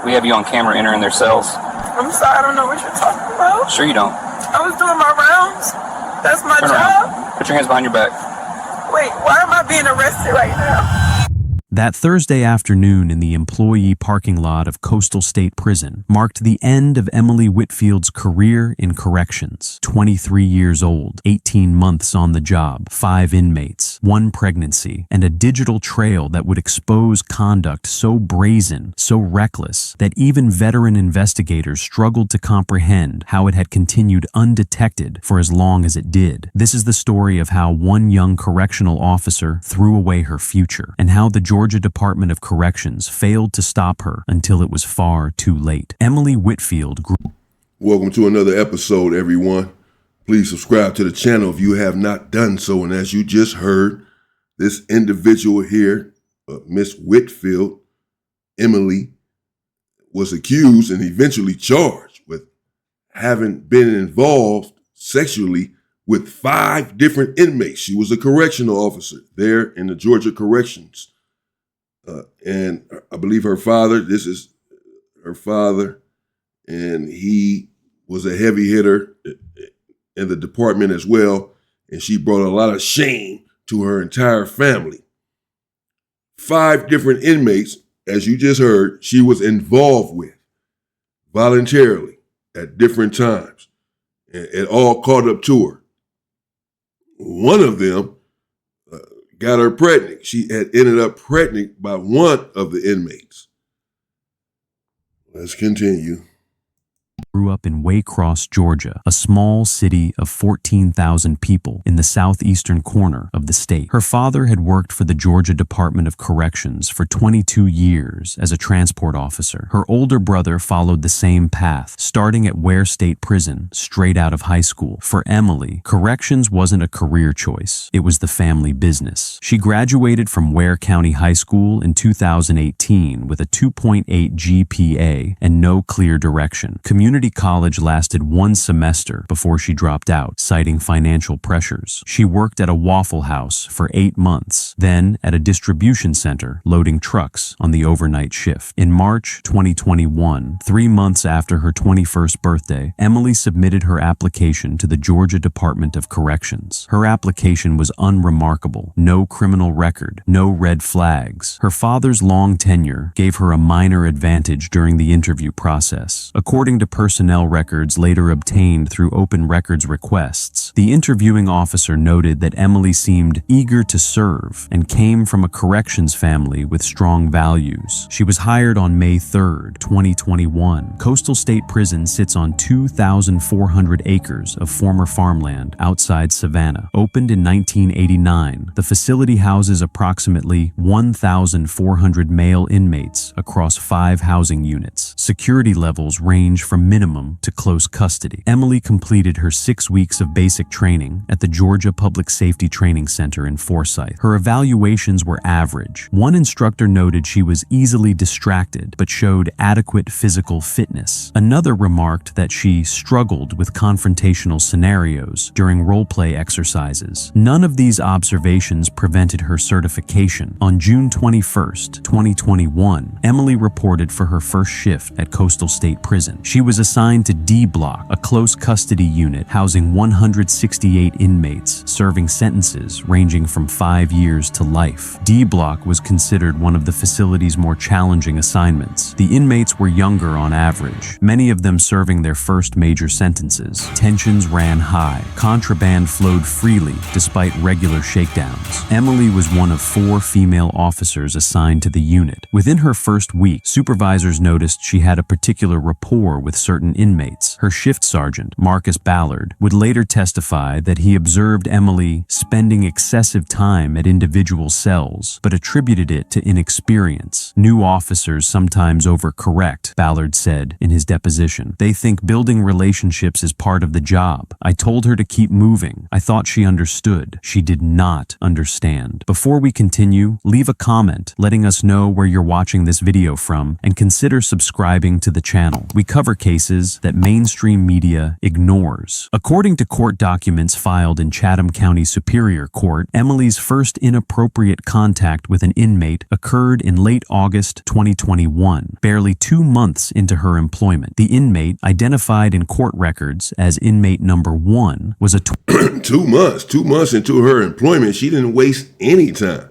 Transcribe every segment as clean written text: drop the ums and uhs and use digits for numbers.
We have you on camera entering their cells. I'm sorry, I don't know what you're talking about. Sure you don't. I was doing my rounds. That's my Turn job. around. Put your hands behind your back. Wait, why am I being arrested right now? That Thursday afternoon in the employee parking lot of Coastal State Prison marked the end of Emily Whitfield's career in corrections. 23 years old, 18 months on the job, 5 inmates, 1 pregnancy, and a digital trail that would expose conduct so brazen, so reckless, that even veteran investigators struggled to comprehend how it had continued undetected for as long as it did. This is the story of how one young correctional officer threw away her future, and how the Georgia Department of Corrections failed to stop her until it was far too late. Emily Whitfield grew. Welcome to another episode, everyone. Please subscribe to the channel if you have not done so. And as you just heard, this individual here, Miss Whitfield, Emily, was accused and eventually charged with having been involved sexually with 5 different inmates. She was a correctional officer there in the Georgia Corrections. And I believe her father, this is her father, and he was a heavy hitter in the department as well. And she brought a lot of shame to her entire family. 5 different inmates, as you just heard, she was involved with voluntarily at different times. And it all caught up to her. One of them got her pregnant. She had ended up pregnant by one of the inmates. Let's continue. Grew up in Waycross, Georgia, a small city of 14,000 people in the southeastern corner of the state. Her father had worked for the Georgia Department of Corrections for 22 years as a transport officer. Her older brother followed the same path, starting at Ware State Prison straight out of high school. For Emily, corrections wasn't a career choice. It was the family business. She graduated from Ware County High School in 2018 with a 2.8 GPA and no clear direction. Community college lasted 1 semester before she dropped out, citing financial pressures. She worked at a Waffle House for 8 months, then at a distribution center loading trucks on the overnight shift. In March 2021, 3 months after her 21st birthday, Emily submitted her application to the Georgia Department of Corrections. Her application was unremarkable. No criminal record, no red flags. Her father's long tenure gave her a minor advantage during the interview process. According to personnel records later obtained through open records requests, the interviewing officer noted that Emily seemed eager to serve and came from a corrections family with strong values. She was hired on May 3, 2021. Coastal State Prison sits on 2,400 acres of former farmland outside Savannah. Opened in 1989, the facility houses approximately 1,400 male inmates across 5 housing units. Security levels range from minimum to close custody. Emily completed her 6 weeks of basic training at the Georgia Public Safety Training Center in Forsyth. Her evaluations were average. One instructor noted she was easily distracted but showed adequate physical fitness. Another remarked that she struggled with confrontational scenarios during role-play exercises. None of these observations prevented her certification. On June 21, 2021, Emily reported for her first shift at Coastal State Prison. She was assigned to D Block, a close custody unit housing 168 inmates serving sentences ranging from 5 years to life. D Block was considered one of the facility's more challenging assignments. The inmates were younger on average, many of them serving their first major sentences. Tensions ran high. Contraband flowed freely despite regular shakedowns. Emily was one of 4 female officers assigned to the unit. Within her first week, supervisors noticed she had a particular rapport with certain inmates. Her shift sergeant, Marcus Ballard, would later testify that he observed Emily spending excessive time at individual cells, but attributed it to inexperience. New officers sometimes overcorrect, Ballard said in his deposition. They think building relationships is part of the job. I told her to keep moving. I thought she understood. She did not understand. Before we continue, leave a comment letting us know where you're watching this video from and consider subscribing to the channel. We cover cases that mainstream media ignores. According to court documents, documents filed in Chatham County Superior Court, Emily's first inappropriate contact with an inmate occurred in late August 2021, barely 2 months into her employment. The inmate, identified in court records as inmate number 1, was a 2 months into her employment. She didn't waste any time.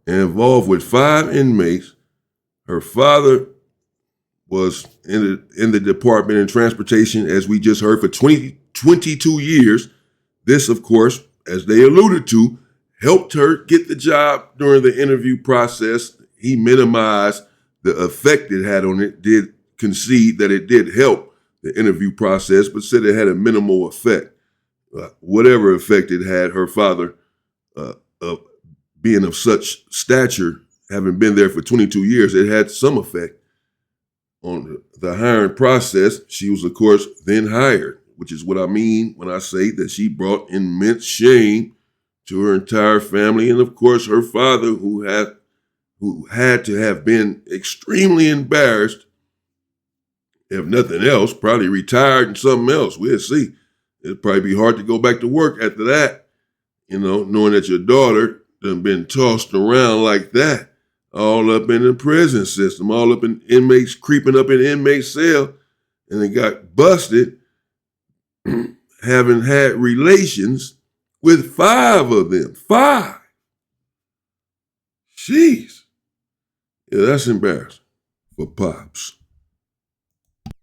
Involved with 5 inmates. Her father was in the Department of Transportation, as we just heard, for 22 years. This, of course, as they alluded to, helped her get the job during the interview process. He minimized the effect it had on it, did concede that it did help the interview process, but said it had a minimal effect. Whatever effect it had, her father, being of such stature, having been there for 22 years, it had some effect on the hiring process. She was, of course, then hired, which is what I mean when I say that she brought immense shame to her entire family. And of course, her father, who had to have been extremely embarrassed, if nothing else, probably retired and something else. We'll see. It'd probably be hard to go back to work after that, knowing that your daughter done been tossed around like that, all up in the prison system, all up in inmates, creeping up in inmate cell, and they got busted having had relations with 5 of them. 5. Jeez. Yeah, that's embarrassing for Pops.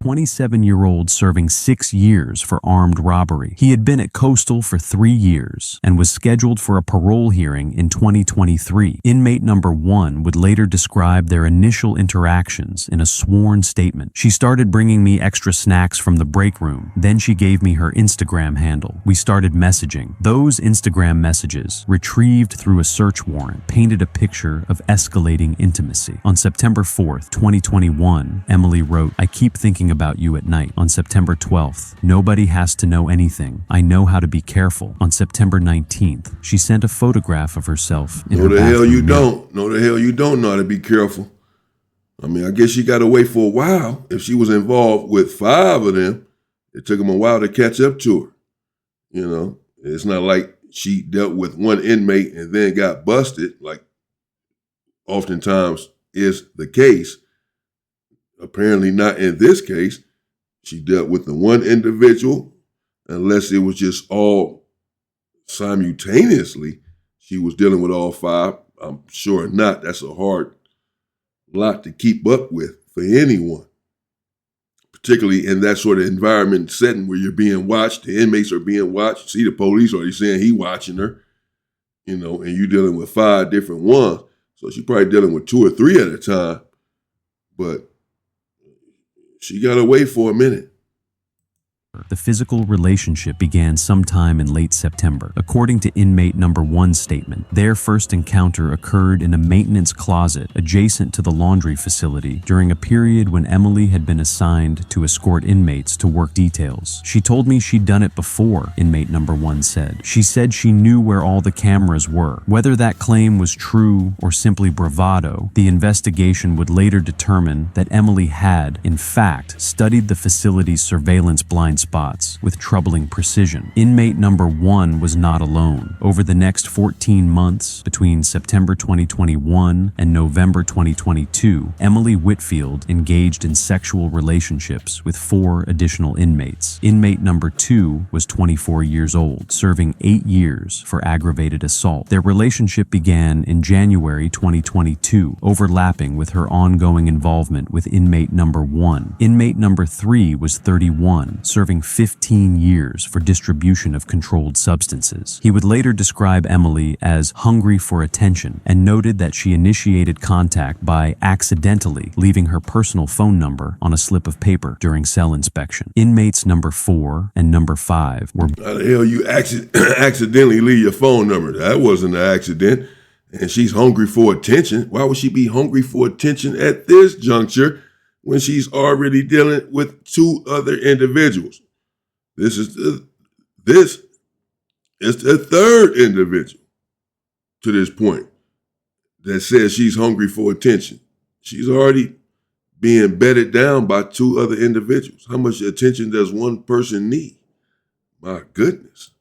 27-year-old serving 6 years for armed robbery. He had been at Coastal for 3 years and was scheduled for a parole hearing in 2023. Inmate number 1 would later describe their initial interactions in a sworn statement. She started bringing me extra snacks from the break room. Then she gave me her Instagram handle. We started messaging. Those Instagram messages, retrieved through a search warrant, painted a picture of escalating intimacy. On September 4th, 2021, Emily wrote, "I keep thinking about you at night." On September 12th, "Nobody has to know anything. I know how to be careful." On September 19th, she sent a photograph of herself in her No, the hell you bathroom mirror. don't. No, the hell you don't know how to be careful. I mean, I guess she got away for a while. If she was involved with 5 of them, it took them a while to catch up to her. It's not like she dealt with one inmate and then got busted, like oftentimes is the case. Apparently not in this case. She dealt with the one individual, unless it was just all simultaneously. She was dealing with all 5. I'm sure not. That's a hard lot to keep up with for anyone, particularly in that sort of environment setting where you're being watched. The inmates are being watched. See, the police already saying he watching her, and you're dealing with 5 different ones. So she's probably dealing with 2 or 3 at a time, but she got away for a minute. The physical relationship began sometime in late September. According to inmate number 1's statement, their first encounter occurred in a maintenance closet adjacent to the laundry facility during a period when Emily had been assigned to escort inmates to work details. "She told me she'd done it before," inmate number 1 said. "She said she knew where all the cameras were." Whether that claim was true or simply bravado, the investigation would later determine that Emily had, in fact, studied the facility's surveillance blind spots with troubling precision. Inmate number 1 was not alone. Over the next 14 months, between September 2021 and November 2022, Emily Whitfield engaged in sexual relationships with 4 additional inmates. Inmate number 2 was 24 years old, serving 8 years for aggravated assault. Their relationship began in January 2022, overlapping with her ongoing involvement with inmate number 1. Inmate number 3 was 31, serving 15 years for distribution of controlled substances. He would later describe Emily as hungry for attention and noted that she initiated contact by accidentally leaving her personal phone number on a slip of paper during cell inspection. Inmates number 4 and number 5 were... How the hell you accidentally leave your phone number? That wasn't an accident. And she's hungry for attention. Why would she be hungry for attention at this juncture when she's already dealing with 2 other individuals? This is the 3rd individual to this point that says she's hungry for attention. She's already being bedded down by 2 other individuals. How much attention does one person need? My goodness.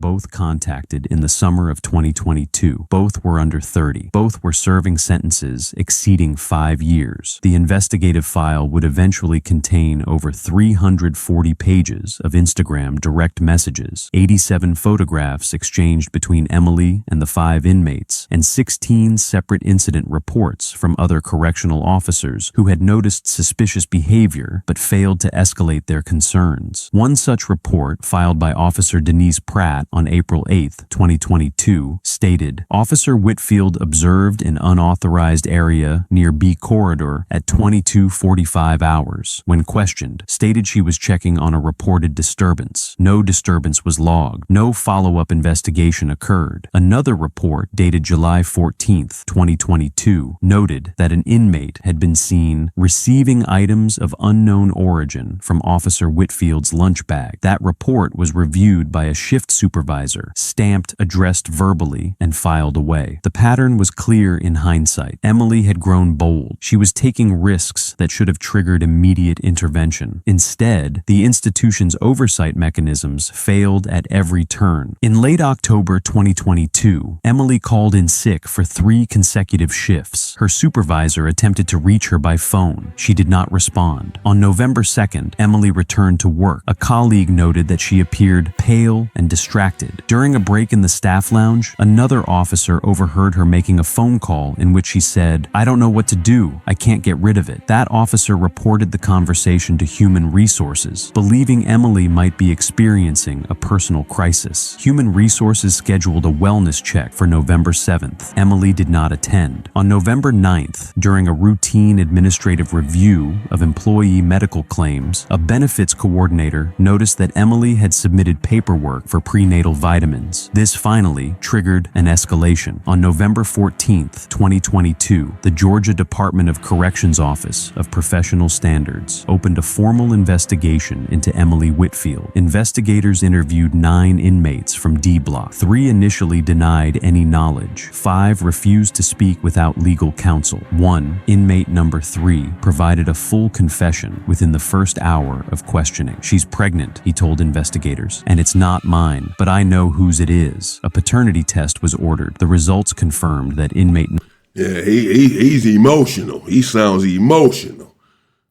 both contacted in the summer of 2022. Both were under 30. Both were serving sentences exceeding 5 years. The investigative file would eventually contain over 340 pages of Instagram direct messages, 87 photographs exchanged between Emily and the 5 inmates, and 16 separate incident reports from other correctional officers who had noticed suspicious behavior but failed to escalate their concerns. One such report, filed by Officer Denise Pratt on April 8, 2022, stated, Officer Whitfield observed an unauthorized area near B corridor at 22:45 hours. When questioned, stated she was checking on a reported disturbance. No disturbance was logged. No follow-up investigation occurred. Another report, dated July 14, 2022, noted that an inmate had been seen receiving items of unknown origin from Officer Whitfield's lunch bag. That report was reviewed by a shift supervisor, stamped, addressed verbally, and filed away. The pattern was clear in hindsight. Emily had grown bold. She was taking risks that should have triggered immediate intervention. Instead, the institution's oversight mechanisms failed at every turn. In late October 2022, Emily called in sick for 3 consecutive shifts. Her supervisor attempted to reach her by phone. She did not respond. On November 2nd, Emily returned to work. A colleague noted that she appeared pale and distracted. During a break in the staff lounge, another officer overheard her making a phone call in which she said, "I don't know what to do. I can't get rid of it." That officer reported the conversation to Human Resources, believing Emily might be experiencing a personal crisis. Human Resources scheduled a wellness check for November 7th. Emily did not attend. On November 9th, during a routine administrative review of employee medical claims, a benefits coordinator noticed that Emily had submitted paperwork for prenatal vitamins. This finally triggered an escalation. On November 14th, 2022, the Georgia Department of Corrections Office of Professional Standards opened a formal investigation into Emily Whitfield. Investigators interviewed 9 inmates from D Block. 3 initially denied any knowledge. 5 refused to speak without legal counsel. 1, inmate number 3, provided a full confession within the first hour of questioning. "She's pregnant," he told investigators, "and it's not mine, but I know whose it is." A paternity test was ordered. The results confirmed that inmate... Yeah, he's emotional. He sounds emotional.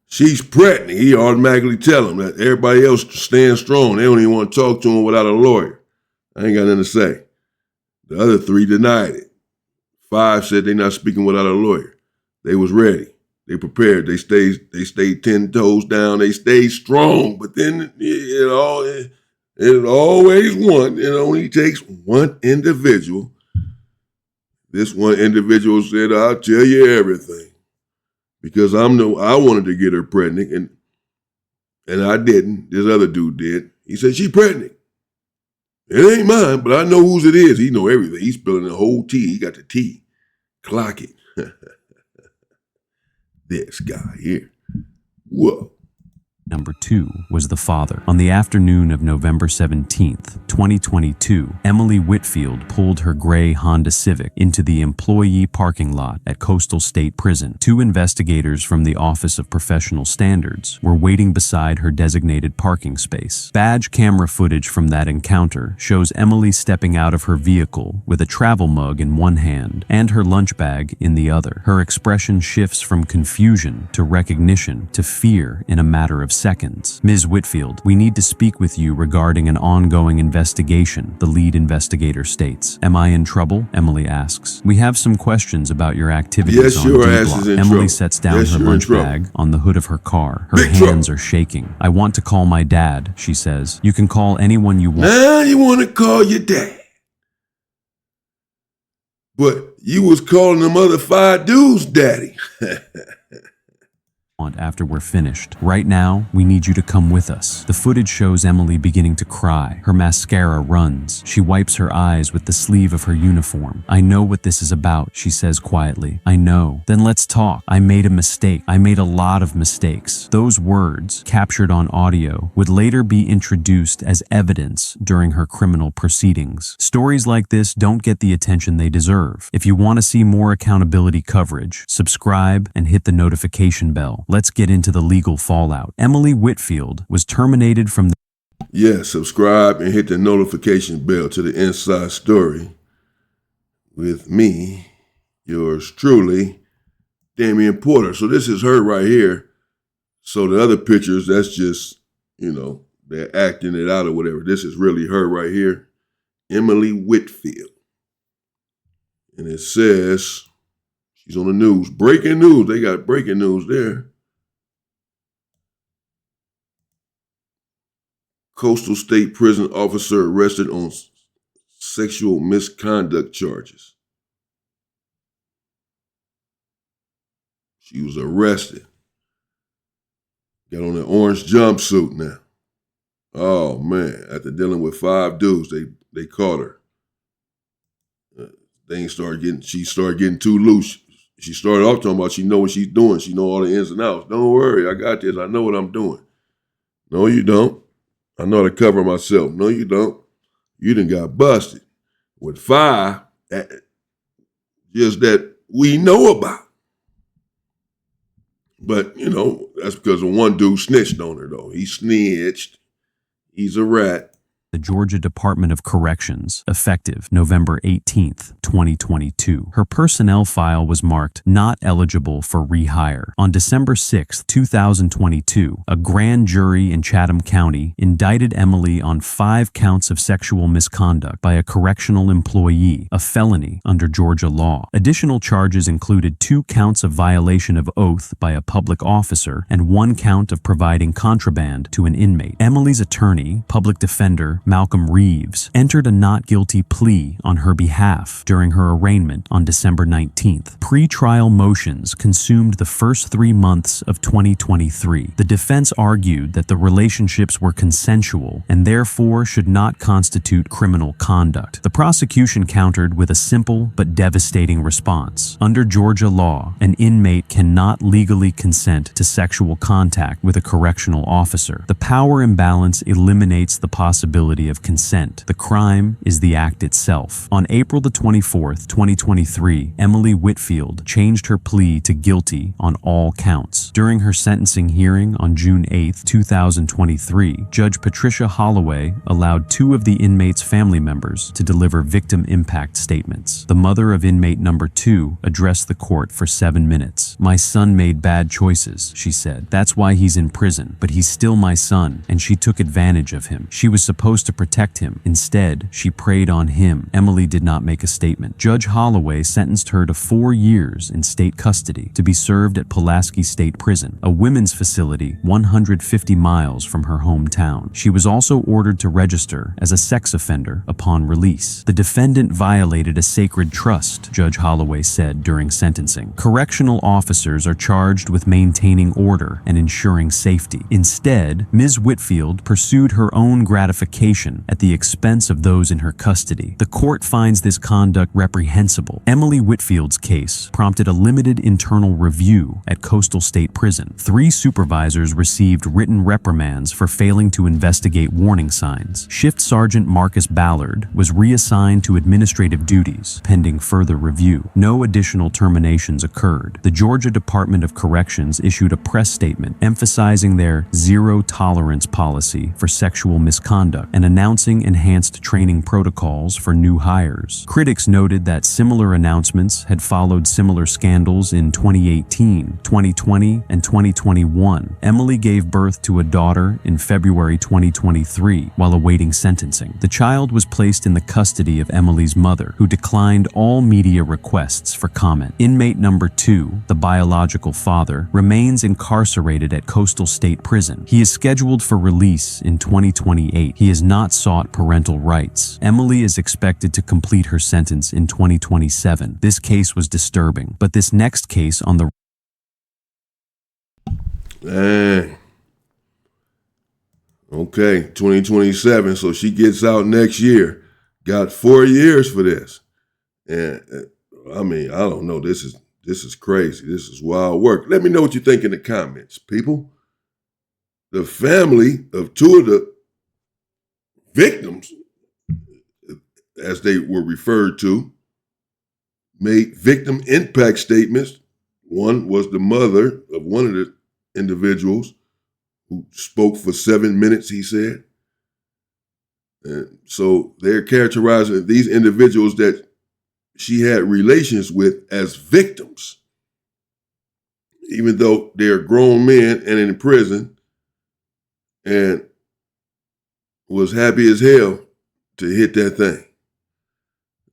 She's pregnant. He automatically tell him that everybody else stands strong. They don't even want to talk to him without a lawyer. I ain't got nothing to say. The other 3 denied it. 5 said they're not speaking without a lawyer. They was ready. They prepared. They stayed 10 toes down. They stayed strong. But then it always one. It only takes one individual. This one individual said, "I'll tell you everything," because I wanted to get her pregnant, and I didn't. This other dude did. He said, "She pregnant. It ain't mine, but I know whose it is." He know everything. He's spilling the whole tea. He got the tea. Clock it. This guy here. Whoa. Number 2 was the father. On the afternoon of November 17th, 2022, Emily Whitfield pulled her gray Honda Civic into the employee parking lot at Coastal State Prison. 2 investigators from the Office of Professional Standards were waiting beside her designated parking space. Badge camera footage from that encounter shows Emily stepping out of her vehicle with a travel mug in one hand and her lunch bag in the other. Her expression shifts from confusion to recognition to fear in a matter of seconds. "Ms. Whitfield, we need to speak with you regarding an ongoing investigation," the lead investigator states. "Am I in trouble?" Emily asks. "We have some questions about your activities on D-Block." Emily sets down her lunch bag on the hood of her car. Her hands are shaking. "I want to call my dad," she says. "You can call anyone you want." Now you want to call your dad. But you was calling them other 5 dudes daddy. After we're finished. "Right now, we need you to come with us." The footage shows Emily beginning to cry. Her mascara runs. She wipes her eyes with the sleeve of her uniform. "I know what this is about," she says quietly. "I know." "Then let's talk. I made a mistake. I made a lot of mistakes." Those words, captured on audio, would later be introduced as evidence during her criminal proceedings. Stories like this don't get the attention they deserve. If you want to see more accountability coverage, subscribe and hit the notification bell. Let's get into the legal fallout. Emily Whitfield was terminated from the Yeah, subscribe and hit the notification bell to the Inside Story with me, yours truly, Damian Porter. So this is her right here. So the other pictures, that's just, they're acting it out or whatever. This is really her right here, Emily Whitfield. And it says, she's on the news. Breaking news. They got breaking news there. Coastal State Prison officer arrested on sexual misconduct charges. She was arrested. Got on an orange jumpsuit now. Oh man, after dealing with 5 dudes, they caught her. She started getting too loose. She started off talking about she know what she's doing. She know all the ins and outs. Don't worry, I got this. I know what I'm doing. No, you don't. I know how to cover myself. No, you don't. You done got busted with 5 just that we know about. But, that's because of one dude snitched on her, though. He snitched. He's a rat. The Georgia Department of Corrections, effective November 18th, 2022. Her personnel file was marked not eligible for rehire. On December 6, 2022, a grand jury in Chatham County indicted Emily on 5 counts of sexual misconduct by a correctional employee, a felony under Georgia law. Additional charges included 2 counts of violation of oath by a public officer and 1 count of providing contraband to an inmate. Emily's attorney, public defender Malcolm Reeves, entered a not guilty plea on her behalf during her arraignment on December 19th. Pre-trial motions consumed the first 3 months of 2023. The defense argued that the relationships were consensual and therefore should not constitute criminal conduct. The prosecution countered with a simple but devastating response. Under Georgia law, an inmate cannot legally consent to sexual contact with a correctional officer. The power imbalance eliminates the possibility of consent. The crime is the act itself. On April the 24th, 2023, Emily Whitfield changed her plea to guilty on all counts. During her sentencing hearing on June 8th, 2023, Judge Patricia Holloway allowed 2 of the inmates' family members to deliver victim impact statements. The mother of inmate number 2 addressed the court for 7 minutes. "My son made bad choices," she said. "That's why he's in prison, but he's still my son, and she took advantage of him. She was supposed to protect him. Instead, she preyed on him." Emily did not make a statement. Judge Holloway sentenced her to 4 years in state custody to be served at Pulaski State Prison, a women's facility 150 miles from her hometown. She was also ordered to register as a sex offender upon release. "The defendant violated a sacred trust," Judge Holloway said during sentencing. "Correctional officers are charged with maintaining order and ensuring safety. Instead, Ms. Whitfield pursued her own gratification at the expense of those in her custody. The court finds this conduct reprehensible." Emily Whitfield's case prompted a limited internal review at Coastal State Prison. 3 supervisors received written reprimands for failing to investigate warning signs. Shift Sergeant Marcus Ballard was reassigned to administrative duties, pending further review. No additional terminations occurred. The Georgia Department of Corrections issued a press statement emphasizing their zero-tolerance policy for sexual misconduct and announcing enhanced training protocols for new hires. Critics noted that similar announcements had followed similar scandals in 2018, 2020, and 2021. Emily gave birth to a daughter in February 2023 while awaiting sentencing. The child was placed in the custody of Emily's mother, who declined all media requests for comment. Inmate number 2, the biological father, remains incarcerated at Coastal State Prison. He is scheduled for release in 2028. He has not sought parental rights. Emily is expected to complete her sentence in 2027. This case was disturbing, but this next case on the Dang. Okay, 2027. So she gets out next year. Got 4 years for this. And I mean, I don't know. This is crazy. This is wild work. Let me know what you think in the comments, people. The family of 2 of the victims, as they were referred to, made victim impact statements. One was the mother of one of the individuals who spoke for 7 minutes, he said. And so they're characterizing these individuals that she had relations with as victims, even though they're grown men and in prison, and was happy as hell to hit that thing.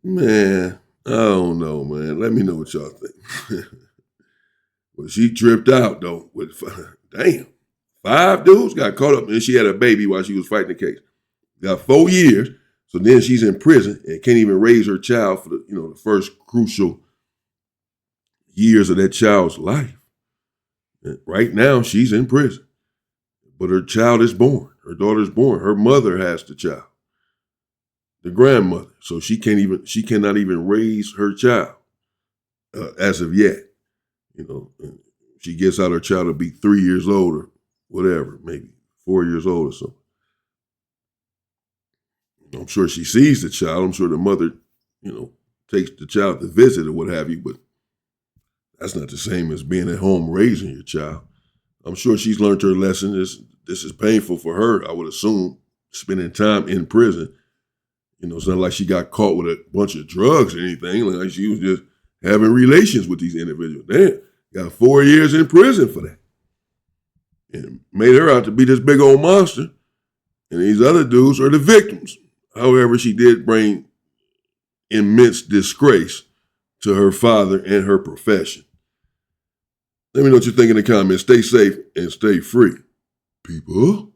Man, I don't know, man. Let me know what y'all think. Well, she tripped out, though. Damn. 5 dudes got caught up, and she had a baby while she was fighting the case. Got 4 years, so then she's in prison and can't even raise her child for the first crucial years of that child's life. And right now, she's in prison, but her child is born. Her daughter's born. Her mother has the child, the grandmother. So she cannot even raise her child as of yet. She gets out, her child will be 3 years old or whatever, maybe 4 years old or something. I'm sure she sees the child. I'm sure the mother, takes the child to visit or what have you, but that's not the same as being at home raising your child. I'm sure she's learned her lesson. This is painful for her, I would assume, spending time in prison. It's not like she got caught with a bunch of drugs or anything. Like she was just having relations with these individuals. Damn, got 4 years in prison for that. And made her out to be this big old monster. And these other dudes are the victims. However, she did bring immense disgrace to her father and her profession. Let me know what you think in the comments. Stay safe and stay free, people.